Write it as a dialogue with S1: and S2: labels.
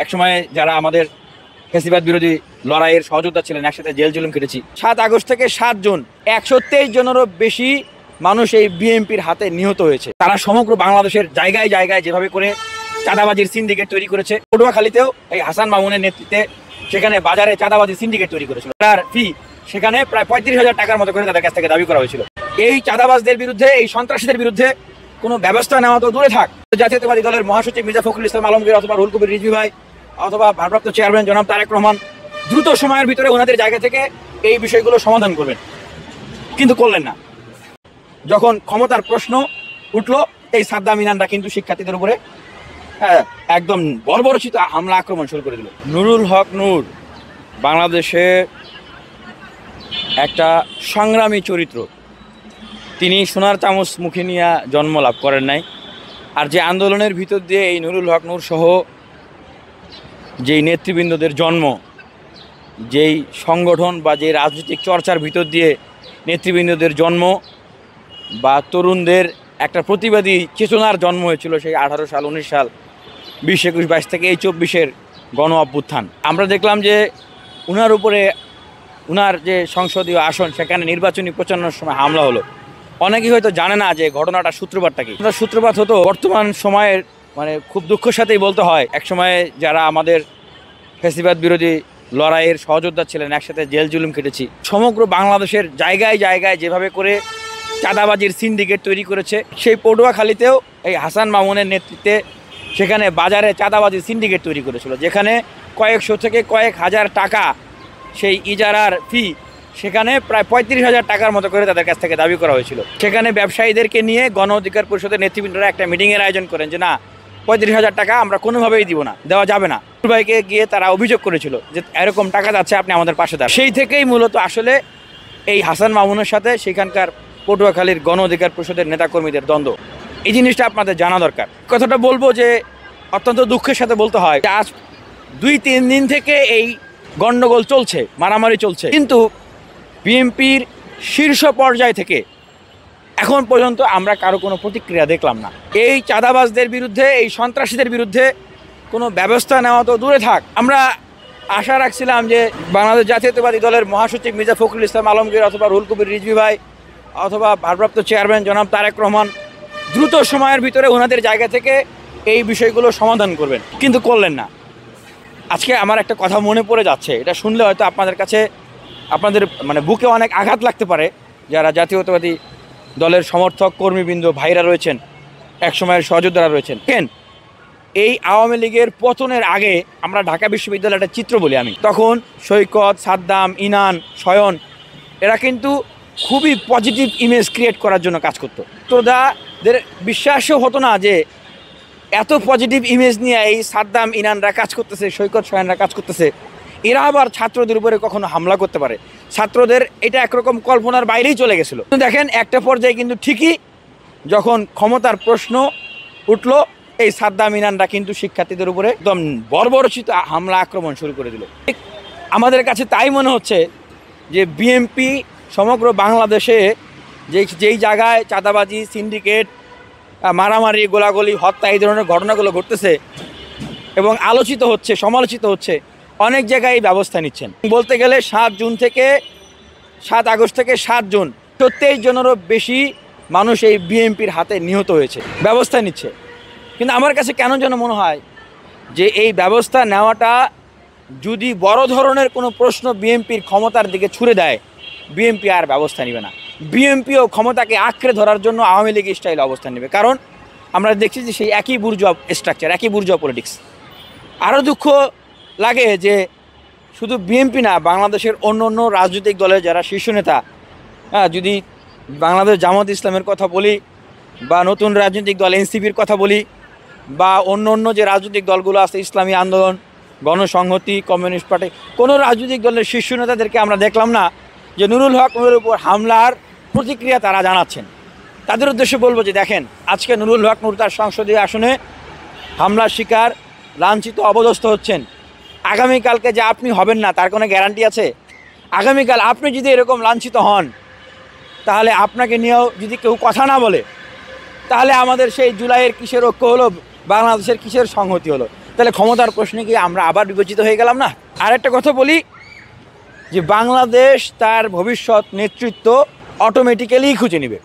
S1: একসময় যারা আমাদের ফ্যাসিবাদ বিরোধী লড়াইয়ের সহযোদ্ধা ছিলেন, একসাথে জেল জুলুম কেটেছি। 7 আগস্ট থেকে 7 জুন 123 জনেরও বেশি মানুষ এই বিএনপির হাতে নিহত হয়েছে। তারা সমগ্র বাংলাদেশের জায়গায় জায়গায় যেভাবে করে চাঁদাবাজির সিন্ডিকেট তৈরি করেছে, পটুয়াখালীতেও এই হাসান মামুনের নেতৃত্বে সেখানে বাজারে চাঁদাবাজির সিন্ডিকেট তৈরি করেছিল। তার ফি সেখানে প্রায় 35,000 টাকার মতো করে তাদের কাছ থেকে দাবি করা হয়েছিল। এই চাঁদাবাজদের বিরুদ্ধে, এই সন্ত্রাসীদের বিরুদ্ধে কোনো ব্যবস্থা নেওয়া তো দূরে থাক, জাতীয়তাবাদী দলের মহাসচিব মির্জা ফখরুল ইসলাম আলমগীর অথবা রুহুল কবির রিজভী ভাই অথবা ভারপ্রাপ্ত চেয়ারম্যান জনাব তারেক রহমান দ্রুত সময়ের ভিতরে ওনাদের জায়গা থেকে এই বিষয়গুলো সমাধান করবেন, কিন্তু করলেন না। যখন ক্ষমতার প্রশ্ন উঠলো, এই সাদ্দাম ইনানরা কিন্তু শিক্ষার্থীদের উপরে একদম বর্বরচিত হামলা আক্রমণ শুরু করে দিল। নুরুল হক নূর বাংলাদেশে একটা সংগ্রামী চরিত্র। তিনি সোনার চামচ মুখে নিয়ে জন্ম লাভ করেন নাই। আর যে আন্দোলনের ভিতর দিয়ে এই নুরুল হক নূর সহ যেই নেতৃবৃন্দদের জন্ম, যেই সংগঠন বা যে রাজনৈতিক চর্চার ভিতর দিয়ে নেতৃবৃন্দদের জন্ম বা তরুণদের একটা প্রতিবাদী চেতনার জন্ম হয়েছিল সেই 18 সাল, 19 সাল, 20, 21, 22 থেকে এই 24-এর গণ অভ্যুত্থান। আমরা দেখলাম যে উনার উপরে, উনার যে সংসদীয় আসন, সেখানে নির্বাচনী প্রচারণার সময় হামলা হলো। অনেকেই হয়তো জানে না যে ঘটনাটা সূত্রপাতটা কি। সূত্রপাত হতো বর্তমান সময়ের, মানে খুব দুঃখের সাথেই বলতে হয়, একসময় যারা আমাদের ফ্যাসিবাদ বিরোধী লড়াইয়ের সহযোদ্ধা ছিলেন, একসাথে জেল জুলুম কেটেছি। সমগ্র বাংলাদেশের জায়গায় জায়গায় যেভাবে করে চাঁদাবাজির সিন্ডিকেট তৈরি করেছে, সেই পটুয়াখালীতেও এই হাসান মামুনের নেতৃত্বে সেখানে বাজারে চাঁদাবাজির সিন্ডিকেট তৈরি করেছিল, যেখানে কয়েকশো থেকে কয়েক হাজার টাকা সেই ইজারার ফি সেখানে প্রায় 35,000 টাকার মতো করে তাদের কাছ থেকে দাবি করা হয়েছিল। সেখানে ব্যবসায়ীদেরকে নিয়ে গণ অধিকার পরিষদের নেতৃবৃন্দরা একটা মিটিংয়ের আয়োজন করেন যে না, 35,000 টাকা আমরা কোনোভাবেই দিব না, দেওয়া যাবে না। ভাইকে গিয়ে তারা অভিযোগ করেছিল যে এরকম টাকা যাচ্ছে, আপনি আমাদের পাশে দাঁড়ান। সেই থেকেই মূলত আসলে এই হাসান মামুনের সাথে সেখানকার পটুয়াখালীর গণ অধিকার পরিষদের নেতাকর্মীদের দ্বন্দ্ব। এই জিনিসটা আপনাদের জানা দরকার। কথাটা বলবো যে অত্যন্ত দুঃখের সাথে বলতে হয়, আজ 2-3 দিন থেকে এই গণ্ডগোল চলছে, মারামারি চলছে, কিন্তু বিএনপির শীর্ষ পর্যায় থেকে এখন পর্যন্ত আমরা কারো কোনো প্রতিক্রিয়া দেখলাম না। এই চাঁদাবাজদের বিরুদ্ধে, এই সন্ত্রাসীদের বিরুদ্ধে কোনো ব্যবস্থা নেওয়া তো দূরে থাক। আমরা আশা রাখছিলাম যে বাংলাদেশ জাতীয়তাবাদী দলের মহাসচিব মির্জা ফখরুল ইসলাম আলমগীর অথবা রুহুল কবির রিজভী ভাই অথবা ভারপ্রাপ্ত চেয়ারম্যান জনাব তারেক রহমান দ্রুত সময়ের ভিতরে ওনাদের জায়গা থেকে এই বিষয়গুলো সমাধান করবেন, কিন্তু করলেন না। আজকে আমার একটা কথা মনে পড়ে যাচ্ছে, এটা শুনলে হয়তো আপনাদের কাছে, আপনাদের মানে বুকে অনেক আঘাত লাগতে পারে, যারা জাতীয়তাবাদী দলের সমর্থক কর্মীবৃন্দ ভাইরা রয়েছেন, একসময়ের সহযোদ্ধারা রয়েছেন। কেন এই আওয়ামী লীগের পতনের আগে আমরা ঢাকা বিশ্ববিদ্যালয়ের একটা চিত্র বলি আমি, তখন সৈকত, সাদ্দাম, ইনান, শয়ন এরা কিন্তু খুবই পজিটিভ ইমেজ ক্রিয়েট করার জন্য কাজ করতো। তো তাদের বিশ্বাসও হতো না যে এত পজিটিভ ইমেজ নিয়ে এই সাদ্দাম, ইনানরা কাজ করতেছে, সৈকত, শয়নরা কাজ করতেছে, এরা আবার ছাত্রদের উপরে কখনো হামলা করতে পারে। ছাত্রদের এটা একরকম কল্পনার বাইরেই চলে গেছিলো। দেখেন একটা পর্যায়ে কিন্তু ঠিকই যখন ক্ষমতার প্রশ্ন উঠলো, এই সাদ্দাম, ইনানরা কিন্তু শিক্ষার্থীদের উপরে একদম বর্বরচিত হামলা আক্রমণ শুরু করে দিল। আমাদের কাছে তাই মনে হচ্ছে যে বিএনপি সমগ্র বাংলাদেশে যেই জায়গায় চাঁদাবাজি, সিন্ডিকেট, মারামারি, গোলাগুলি, হত্যা, এই ধরনের ঘটনাগুলো ঘটতেছে এবং আলোচিত হচ্ছে, সমালোচিত হচ্ছে, অনেক জায়গায় ব্যবস্থা নিচ্ছেন। বলতে গেলে 7 আগস্ট থেকে 7 জুন 27 জনেরও বেশি মানুষ এই বিএনপির হাতে নিহত হয়েছে, ব্যবস্থা নিচ্ছে। কিন্তু আমার কাছে কেন যেন মনে হয় যে এই ব্যবস্থা নেওয়াটা যদি বড় ধরনের কোনো প্রশ্ন বিএনপির ক্ষমতার দিকে ছুড়ে দেয়, বিএনপি আর ব্যবস্থা নেবে না। বিএনপিও ক্ষমতাকে আঁকড়ে ধরার জন্য আওয়ামী লীগ স্টাইল অবস্থান নেবে, কারণ আমরা দেখছি যে সেই একই বুর্জোয়া স্ট্রাকচার, একই বুর্জোয়া পলিটিক্স। আরও দুঃখ লাগে যে শুধু বিএনপি না, বাংলাদেশের অন্য অন্য রাজনৈতিক দলের যারা শীর্ষ নেতা, যদি বাংলাদেশ জামাত ইসলামের কথা বলি বা নতুন রাজনৈতিক দল এনসিপির কথা বলি বা অন্য অন্য যে রাজনৈতিক দলগুলো আছে, ইসলামী আন্দোলন, গণসংহতি, কমিউনিস্ট পার্টি, কোনো রাজনৈতিক দলের শীর্ষ নেতাদেরকে আমরা দেখলাম না যে নুরুল হক নূরের উপর হামলার প্রতিক্রিয়া তারা জানাচ্ছেন। তাদের উদ্দেশ্যে বলবো যে দেখেন, আজকে নুরুল হক নূর তার সংসদীয় আসনে হামলার শিকার, লাঞ্ছিত, অপদস্থ হচ্ছেন। আগামীকালকে যে আপনি হবেন না তার কোনো গ্যারান্টি আছে? আগামীকাল আপনি যদি এরকম লাঞ্ছিত হন, তাহলে আপনাকে নিয়েও যদি কেউ কথা না বলে, তাহলে আমাদের সেই জুলাইয়ের কিসের ঐক্য হলো, বাংলাদেশের কিসের সংহতি হলো? তাহলে ক্ষমতার প্রশ্নে কি আমরা আবার বিবেচিত হয়ে গেলাম না? আর একটা কথা বলি যে বাংলাদেশ তার ভবিষ্যৎ নেতৃত্ব অটোমেটিক্যালি খুঁজে নেবে।